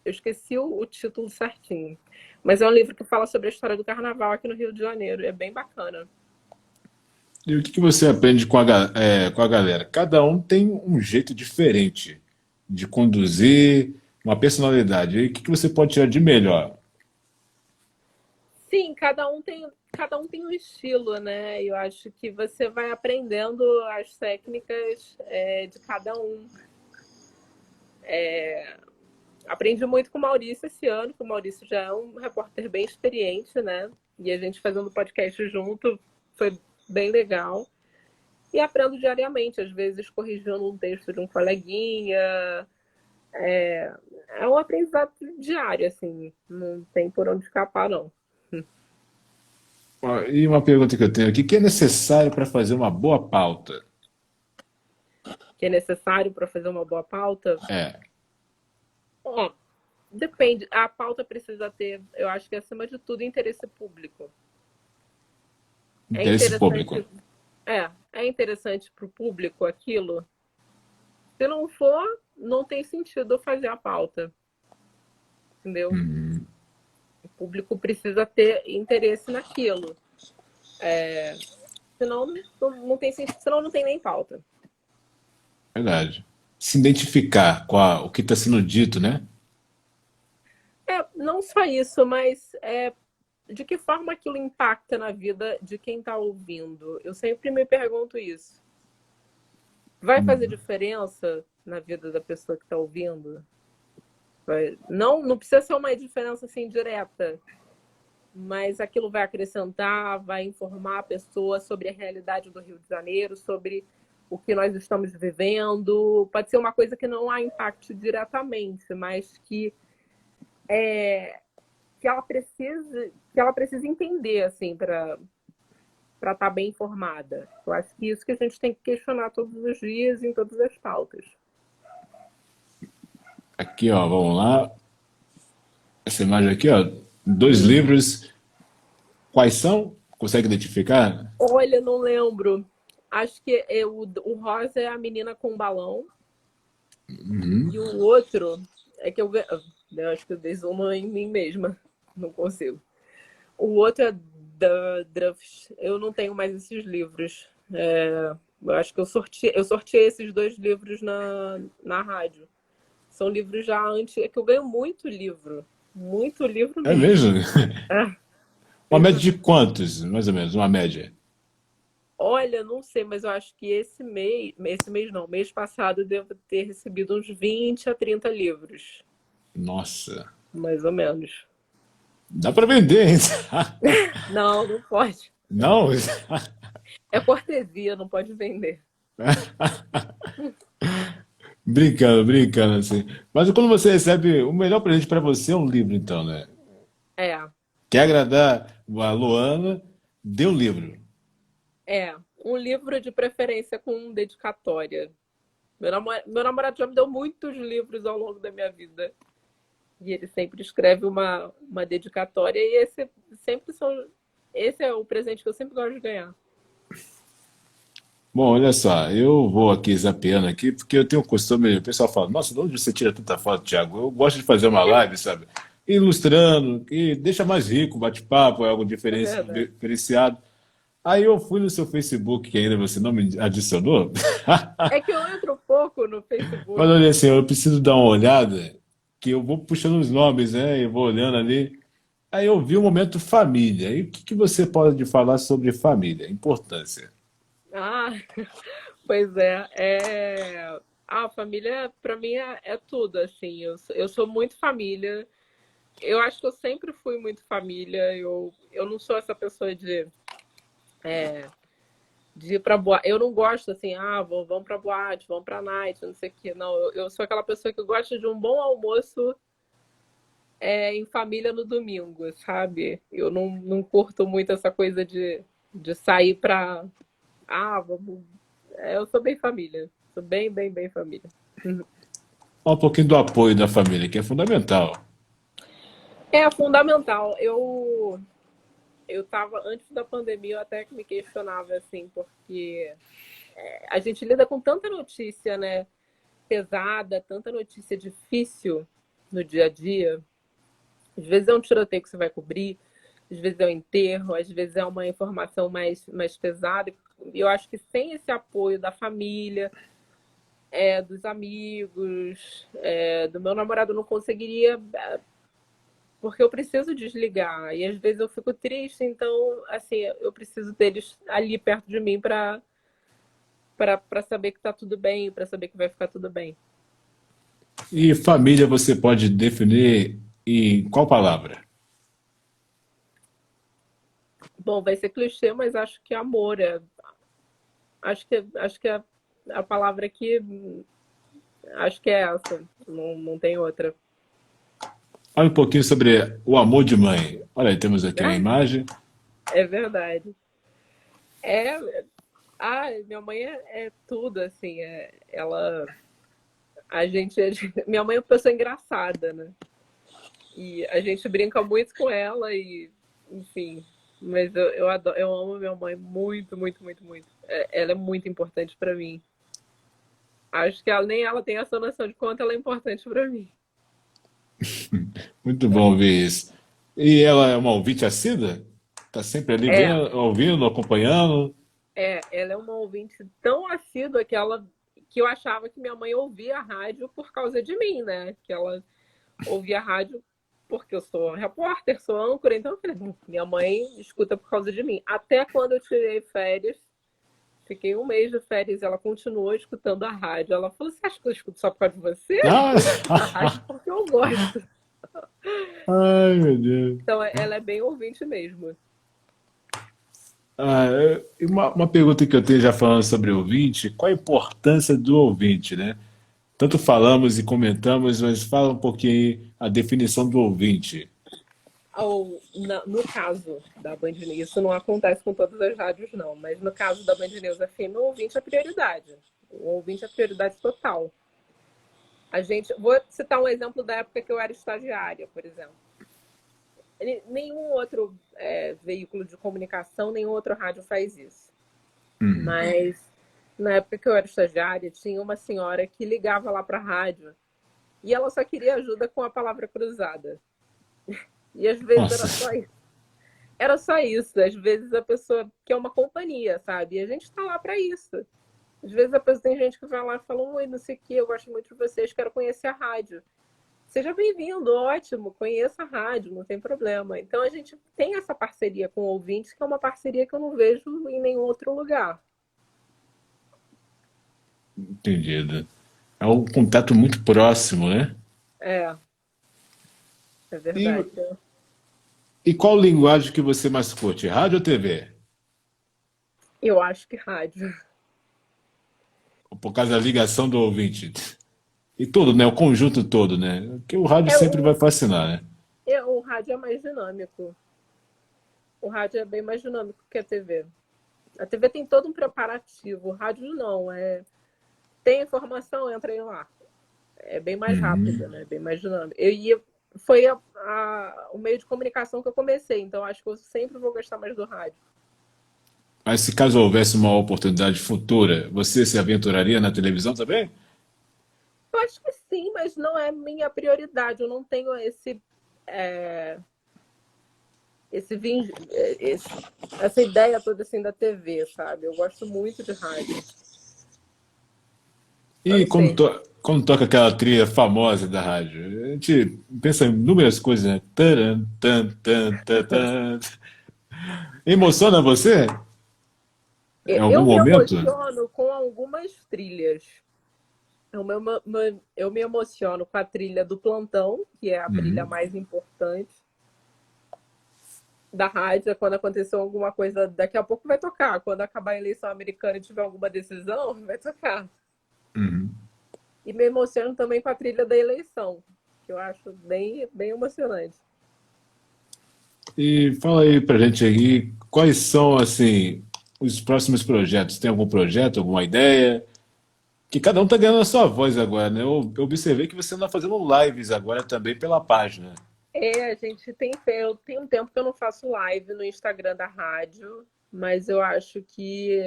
Eu esqueci o título certinho. Mas é um livro que fala sobre a história do carnaval aqui no Rio de Janeiro. É bem bacana. E o que que você aprende com a galera? Cada um tem um jeito diferente de conduzir, uma personalidade. E o que que você pode tirar de melhor? Sim, cada um tem um estilo, né? Eu acho que você vai aprendendo as técnicas de cada um. Aprendi muito com o Maurício esse ano, que o Maurício já é um repórter bem experiente, né? E a gente fazendo podcast junto foi bem legal. E aprendo diariamente, às vezes corrigindo um texto de um coleguinha. É um aprendizado diário, assim, não tem por onde escapar, não. Ó, e uma pergunta que eu tenho aqui: o que é necessário para fazer uma boa pauta? Que é necessário para fazer uma boa pauta? É, Ó, depende. A pauta precisa ter, eu acho que acima de tudo, interesse público. É interesse público. interessante, é interessante para o público aquilo. Se não for, não tem sentido fazer a pauta, entendeu? O público precisa ter interesse naquilo. Senão não tem sentido, senão não tem nem pauta. Verdade. Se identificar com o que está sendo dito, né? Não só isso, mas de que forma aquilo impacta na vida de quem está ouvindo? Eu sempre me pergunto isso. Vai fazer diferença na vida da pessoa que está ouvindo? Não precisa ser uma diferença assim direta, mas aquilo vai acrescentar, vai informar a pessoa sobre a realidade do Rio de Janeiro, sobre o que nós estamos vivendo. Pode ser uma coisa que não há impacto diretamente, mas que ela precisa entender assim para estar bem informada. Eu acho que isso que a gente tem que questionar todos os dias em todas as pautas. Aqui, ó, vamos lá. Essa imagem aqui, ó, dois livros. Quais são? Consegue identificar? Olha, não lembro. Acho que o rosa é a menina com balão e o outro é que eu acho que eu desumo em mim mesma. Não consigo. O outro é da Druffs. Eu não tenho mais esses livros. Eu acho que eu sorteei esses dois livros na rádio. São livros já antigos, é que eu ganho muito livro. Muito livro É mesmo. mesmo? Ah, Uma média livro. de quantos, mais ou menos? Uma média. Olha, não sei, mas eu acho que esse mês não, mês passado eu devo ter recebido uns 20 a 30 livros, Nossa. mais ou menos. Dá para vender, hein? Não, não pode. Não? É cortesia, não pode vender. Brincando, brincando, assim. Mas quando você recebe, o melhor presente para você é um livro, então, né? É, Quer agradar a Luana, dê um livro. um livro de preferência com dedicatória. Meu namorado já me deu muitos livros ao longo da minha vida. E ele sempre escreve uma dedicatória e sempre são. Esse é o presente que eu sempre gosto de ganhar. Bom, olha só, eu vou aqui zapeando aqui, porque eu tenho um costume, o pessoal fala, nossa, de onde você tira tanta foto, Thiago? Eu gosto de fazer uma live, sabe? Ilustrando, que deixa mais rico o bate-papo, é algo É verdade. diferenciado. Aí eu fui no seu Facebook, que ainda você não me adicionou, É que eu entro um pouco no mas Facebook. olha assim, eu preciso dar uma olhada, que eu vou puxando os nomes, né? Eu vou olhando ali. Aí eu vi o momento família. E o que que você pode falar sobre família? Importância. Ah, pois é. A família, para mim, é tudo, assim. Eu sou muito família. Eu acho que eu sempre fui muito família. Eu não sou essa pessoa de ir pra boate. Eu não gosto assim, vamos pra boate, vamos pra night, não sei o quê. Não, eu sou aquela pessoa que gosta de um bom almoço em família no domingo, sabe? Eu não curto muito essa coisa de sair pra. Vamos. Eu sou bem família. Sou bem, bem, bem família. Um pouquinho do apoio da família, que é fundamental. É fundamental. Eu tava, antes da pandemia, eu até que me questionava, assim, porque a gente lida com tanta notícia, né? Pesada, tanta notícia difícil no dia a dia. Às vezes é um tiroteio que você vai cobrir, às vezes é um enterro, às vezes é uma informação mais pesada. E eu acho que sem esse apoio da família, dos amigos, do meu namorado, eu não conseguiria, porque eu preciso desligar. E às vezes eu fico triste, então, assim, eu preciso deles ali perto de mim para saber que tá tudo bem, para saber que vai ficar tudo bem. E família você pode definir em qual palavra? Bom, vai ser clichê, mas acho que amor acho que é a palavra que acho que é essa, não tem outra. Fale um pouquinho sobre o amor de mãe. Olha aí, temos aqui uma imagem. É verdade. É, minha mãe é tudo, assim, minha mãe é uma pessoa engraçada, né? E a gente brinca muito com ela e, enfim, mas eu adoro, eu amo minha mãe muito, muito, muito, muito. Ela é muito importante pra mim. Acho que nem ela tem essa noção de quanto ela é importante pra mim. Muito bom ver isso. E ela é uma ouvinte assídua? Está sempre ali É, vendo, ouvindo, acompanhando? ela é uma ouvinte tão assídua que eu achava que minha mãe ouvia a rádio por causa de mim, né? Que ela ouvia a rádio porque eu sou repórter, sou âncora, então eu falei, minha mãe escuta por causa de mim. Até quando eu tirei férias, fiquei um mês de férias, ela continuou escutando a rádio. Ela falou, você acha que eu escuto só por causa de você? Ah! Eu escuto a rádio porque eu gosto. Ai, meu Deus. Então ela é bem ouvinte mesmo. E uma pergunta que eu tenho já falando sobre o ouvinte, qual a importância do ouvinte, né? Tanto falamos e comentamos, mas fala um pouquinho aí a definição do ouvinte. No caso da Band News, isso não acontece com todas as rádios, não, mas no caso da Band News FM, o ouvinte é prioridade. O ouvinte é prioridade total. Vou citar um exemplo da época que eu era estagiária, por exemplo. Nenhum outro veículo de comunicação, nenhum outro rádio faz isso. Mas na época que eu era estagiária, tinha uma senhora que ligava lá para a rádio e ela só queria ajuda com a palavra cruzada. E às vezes era Nossa, só isso. Era só isso. Às vezes a pessoa quer uma companhia, sabe? E a gente está lá para isso. Às vezes a pessoa tem gente que vai lá e fala, oi, não sei o que, eu gosto muito de vocês, quero conhecer a rádio. seja bem-vindo, ótimo, conheça a rádio, não tem problema. Então a gente tem essa parceria com ouvintes, que é uma parceria que eu não vejo em nenhum outro lugar. Entendido. É um contato muito próximo, né? É, é E, verdade. e qual linguagem que você mais curte, rádio ou TV? Eu acho que rádio. Por causa da ligação do ouvinte. E tudo, né? O conjunto todo, né? Porque o rádio É, sempre vai fascinar, né? o rádio é mais dinâmico. O rádio é bem mais dinâmico que a TV. A TV tem todo um preparativo, o rádio não. Tem informação, entra aí no ar. É bem mais rápido, né? Bem mais dinâmico. Foi o meio de comunicação que eu comecei, então acho que eu sempre vou gostar mais do rádio. Mas se caso houvesse uma oportunidade futura, você se aventuraria na televisão também? Eu acho que sim, mas não é minha prioridade. Eu não tenho é, esse, essa ideia toda assim da TV, sabe? Eu gosto muito de rádio. Eu E não quando, sei. quando toca aquela trilha famosa da rádio, a gente pensa em inúmeras coisas, né? Taran, tan, tan, tan, tan. Emociona você em algum Eu me momento? emociono com algumas trilhas. Eu me emociono com a trilha do plantão, que é a trilha mais importante da rádio. É quando aconteceu alguma coisa, daqui a pouco vai tocar. Quando acabar a eleição americana e tiver alguma decisão, vai tocar. E me emociono também com a trilha da eleição, que eu acho bem emocionante. E fala aí pra gente aí, quais são, assim, os próximos projetos? Tem algum projeto, alguma ideia? Que cada um tá ganhando a sua voz agora, né? Eu observei que você anda fazendo lives agora também pela página. A gente tem um tempo que eu não faço live no Instagram da rádio, mas eu acho que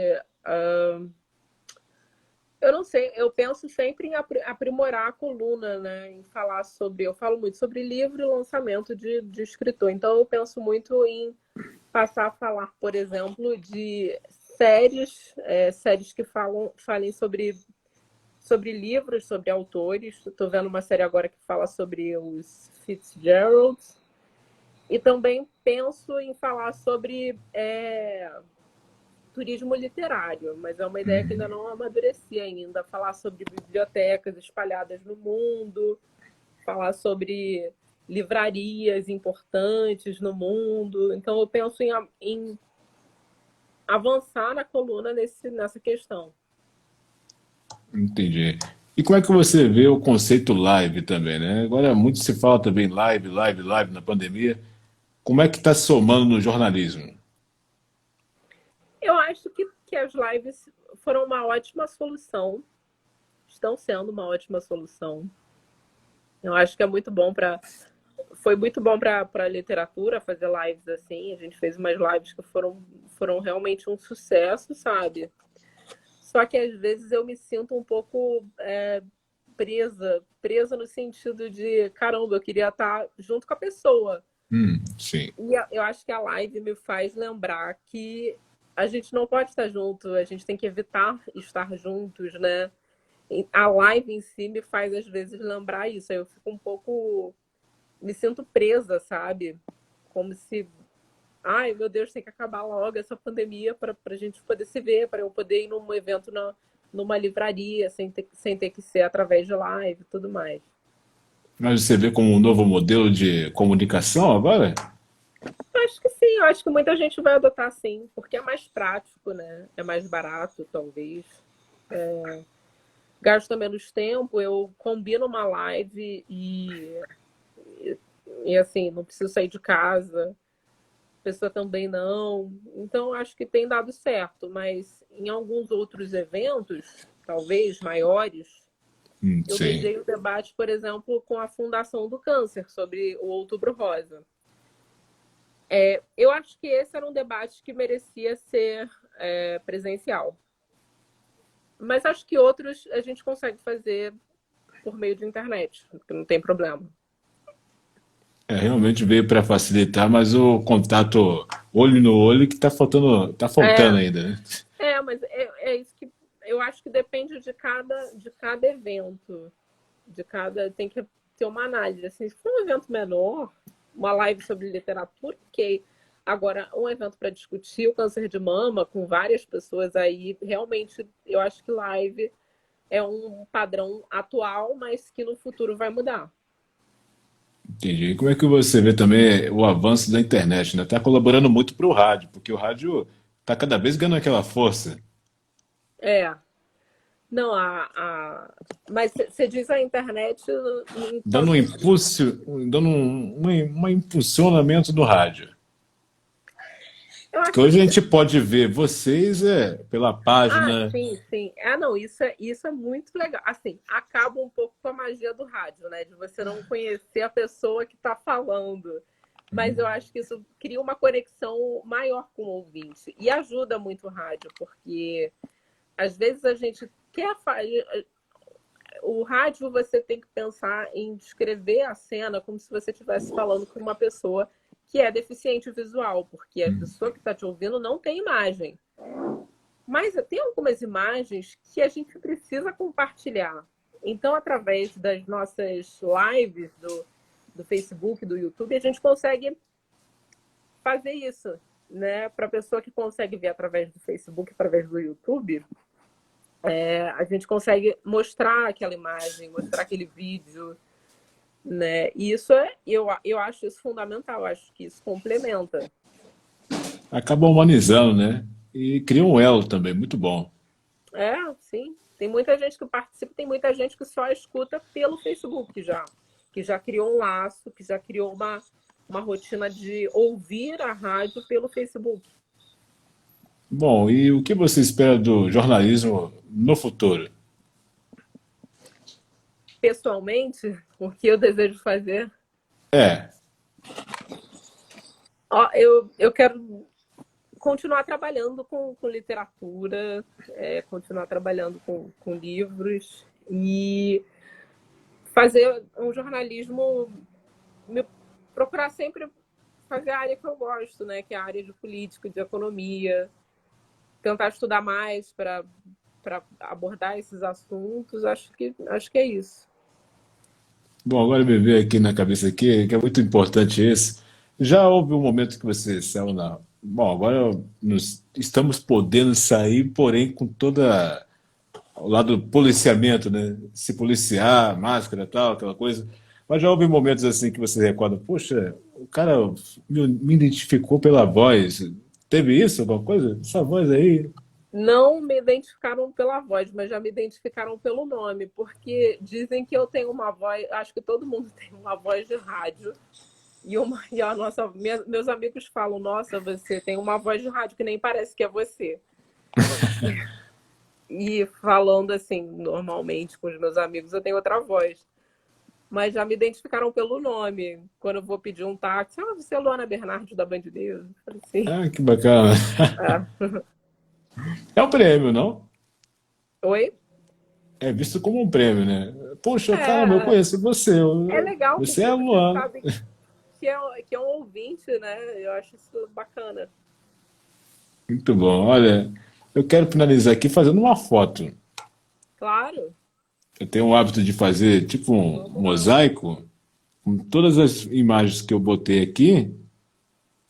eu não sei, eu penso sempre em aprimorar a coluna, né? Em falar sobre. Eu falo muito sobre livro e lançamento de escritor. Então, eu penso muito em passar a falar, por exemplo, de séries que falem sobre livros, sobre autores. Estou vendo uma série agora que fala sobre os Fitzgeralds. E também penso em falar sobre turismo literário, mas é uma ideia que ainda não amadureci ainda. Falar sobre bibliotecas espalhadas no mundo, falar sobre livrarias importantes no mundo. Então, eu penso em avançar na coluna nessa questão. Entendi. E como é que você vê o conceito live também, né? Agora muito se fala também live, live, live na pandemia. Como é que está somando no jornalismo? Eu acho que as lives foram uma ótima solução, estão sendo uma ótima solução. Eu acho que é muito bom foi muito bom para a literatura fazer lives assim. A gente fez umas lives que foram realmente um sucesso, sabe? Só que às vezes eu me sinto um pouco presa no sentido de, caramba, eu queria estar junto com a pessoa. Sim. E eu acho que a live me faz lembrar que a gente não pode estar junto, a gente tem que evitar estar juntos, né? A live em si me faz às vezes lembrar isso. Aí eu fico um pouco, me sinto presa, sabe? Como se, ai meu Deus, tem que acabar logo essa pandemia para a gente poder se ver, para eu poder ir num evento numa livraria sem ter que ser através de live e tudo mais. Mas você vê como um novo modelo de comunicação agora? Acho que sim, eu acho que muita gente vai adotar sim, porque é mais prático, né? É mais barato, talvez. Gasta menos tempo, eu combino uma live e assim, não preciso sair de casa, a pessoa também não. Então, acho que tem dado certo, mas em alguns outros eventos, talvez maiores, eu Sim. mediei o debate, por exemplo, com a Fundação do Câncer sobre o Outubro Rosa. Eu acho que esse era um debate que merecia ser presencial. Mas acho que outros a gente consegue fazer por meio de internet, que não tem problema. É, realmente veio para facilitar, mas o contato olho no olho que tá faltando É, ainda, né? mas é isso que eu acho que depende de cada evento, tem que ter uma análise. Assim, se for um evento menor, uma live sobre literatura, ok. Agora, um evento para discutir o câncer de mama com várias pessoas aí, realmente, eu acho que live é um padrão atual, mas que no futuro vai mudar. Entendi. E como é que você vê também o avanço da internet, né? Está colaborando muito para o rádio, porque o rádio está cada vez ganhando aquela força, É, não, mas você diz a internet em qual dando um sentido? impulso, dando um impulsionamento do rádio. Eu Porque acho hoje a que gente pode ver vocês pela página. sim, sim. Não, isso é muito legal. Assim, acaba um pouco com a magia do rádio, né? De você não conhecer a pessoa que está falando. Mas eu acho que isso cria uma conexão maior com o ouvinte. E ajuda muito o rádio, porque às vezes a gente quer. O rádio você tem que pensar em descrever a cena como se você estivesse falando com uma pessoa que é deficiente visual, porque a pessoa que está te ouvindo não tem imagem. Mas tem algumas imagens que a gente precisa compartilhar. Então, através das nossas lives do Facebook, do YouTube, a gente consegue fazer isso, né? Para a pessoa que consegue ver através do Facebook, através do YouTube, a gente consegue mostrar aquela imagem, mostrar aquele vídeo, né? E isso eu acho isso fundamental, acho que isso complementa. Acaba humanizando, né? E cria um elo também, muito bom. Sim. Tem muita gente que participa, tem muita gente que só escuta pelo Facebook já, que já criou um laço, que já criou uma rotina de ouvir a rádio pelo Facebook. Bom, e o que você espera do jornalismo no futuro? Pessoalmente, o que eu desejo fazer? É, Eu quero continuar trabalhando com literatura, continuar trabalhando com livros e fazer um jornalismo, me procurar sempre fazer a área que eu gosto, né? Que é a área de política, de economia, tentar estudar mais para abordar esses assuntos. Acho que é isso. bom, agora me veio aqui na cabeça aqui, que é muito importante esse. Já houve um momento que você saiu na. Bom, agora estamos podendo sair, porém com toda o lado do policiamento, né? Se policiar, máscara, tal, aquela coisa. Mas já houve momentos assim que você recorda, poxa, o cara me identificou pela voz. Teve isso, alguma coisa? Essa voz aí. Não me identificaram pela voz, mas já me identificaram pelo nome, porque dizem que eu tenho uma voz, acho que todo mundo tem uma voz de rádio. E meus amigos falam, nossa, você tem uma voz de rádio que nem parece que é você. E falando assim, normalmente com os meus amigos, eu tenho outra voz. Mas já me identificaram pelo nome. Quando eu vou pedir um táxi, você é Luana Bernardes da Band News? Eu falei, sim. Ah, que bacana. É. É um prêmio, não? Oi? É visto como um prêmio, né? Poxa, caramba, eu É, conheço você. é legal Você é a porque você Luana. sabe que é um ouvinte, né? Eu acho isso bacana. Muito bom. Olha, eu quero finalizar aqui fazendo uma foto. Claro, Eu tenho o hábito de fazer tipo um vamos lá. mosaico com todas as imagens que eu botei aqui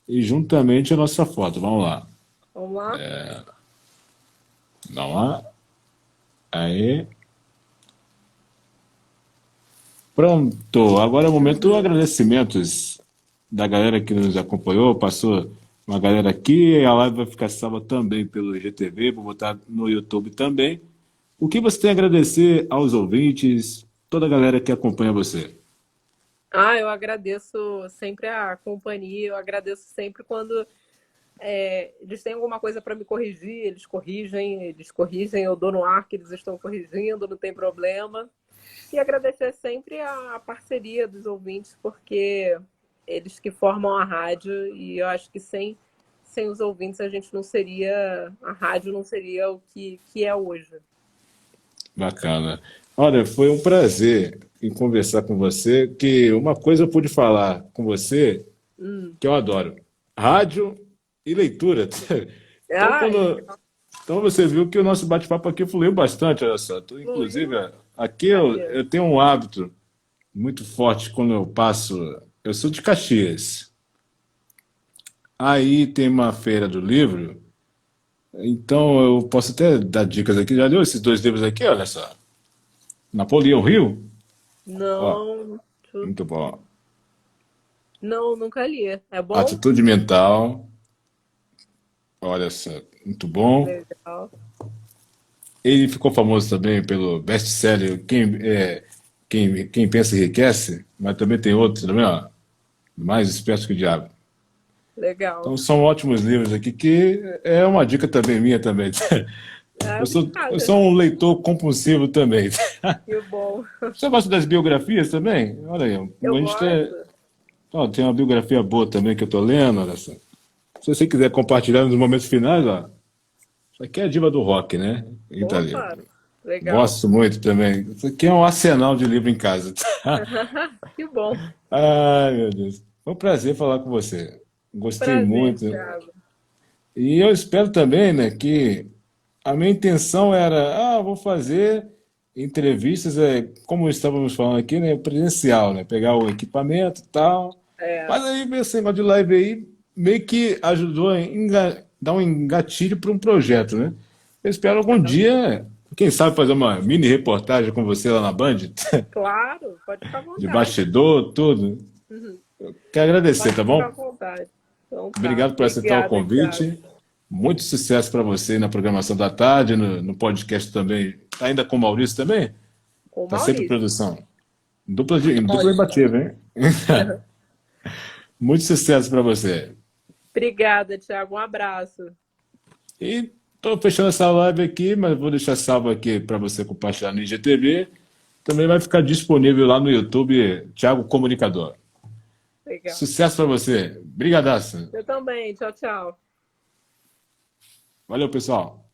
e juntamente a nossa foto. Vamos lá. Vamos lá. Vamos lá. Aí. Pronto. Agora é o momento agradecimentos da galera que nos acompanhou. Passou uma galera aqui. A live vai ficar salva também pelo IGTV. Vou botar no YouTube também. O que você tem a agradecer aos ouvintes, toda a galera que acompanha você? Eu agradeço sempre a companhia, eu agradeço sempre quando eles têm alguma coisa para me corrigir, eles corrigem, eu dou no ar que eles estão corrigindo, não tem problema. E agradecer sempre a parceria dos ouvintes, porque eles que formam a rádio, e eu acho que sem os ouvintes a rádio não seria o que é hoje. Bacana. Olha, foi um prazer em conversar com você, que uma coisa eu pude falar com você que eu adoro, rádio e leitura. Então, Ah, é então você viu que o nosso bate-papo aqui fluiu bastante, olha só. Inclusive, fluiu, aqui eu maneiro. tenho um hábito muito forte quando eu passo. Eu sou de Caxias. Aí tem uma feira do livro, então eu posso até dar dicas aqui. Já leu esses dois livros aqui? Olha só. Napoleão Hill? Ó, Não, muito bom. não, nunca li. É bom? Atitude Mental, olha só, muito bom. Legal. Ele ficou famoso também pelo best-seller Quem Pensa Enriquece, mas também tem outro também, ó, Mais Esperto que o Diabo. Legal. Então são ótimos livros aqui, que é uma dica também minha também. Ah, Eu obrigada. sou um leitor compulsivo também. Que bom. Você gosta das biografias também? Olha aí, Eu a gente tem, gosto. ó, tem uma biografia boa também que eu estou lendo, olha só. Se você quiser compartilhar nos momentos finais, ó, isso aqui é a diva do rock, né? Eita, ali. Opa, legal. Gosto muito também. Isso aqui é um arsenal de livro em casa. Que bom. Ai, meu Deus. Foi um prazer falar com você. Gostei Prazer, muito. Thiago. E eu espero também, né, que a minha intenção era, vou fazer entrevistas, como estávamos falando aqui, né, presencial, né, pegar o equipamento e tal. É, Mas aí esse negócio de live aí meio que ajudou a dar um engatilho para um projeto, né? Eu espero algum dia, quem sabe, fazer uma mini reportagem com você lá na Band, claro, pode ficar à de vontade. bastidor, tudo. Uhum. Quero agradecer, Pode tá ficar à bom? vontade. Então tá. Obrigado por aceitar o Obrigada, Thiago. convite. Muito sucesso para você na programação da tarde, no podcast também. Tá ainda com o Maurício também? Com o Tá sempre em Maurício. produção. Dupla Ótimo. imbatível, hein? Muito sucesso para você. Obrigada, Thiago. Um abraço. E estou fechando essa live aqui, mas vou deixar salvo aqui para você compartilhar no IGTV. Também vai ficar disponível lá no YouTube, Thiago Comunicador. Legal. Sucesso para você. Brigadaço. Eu também. Tchau, tchau. Valeu, pessoal.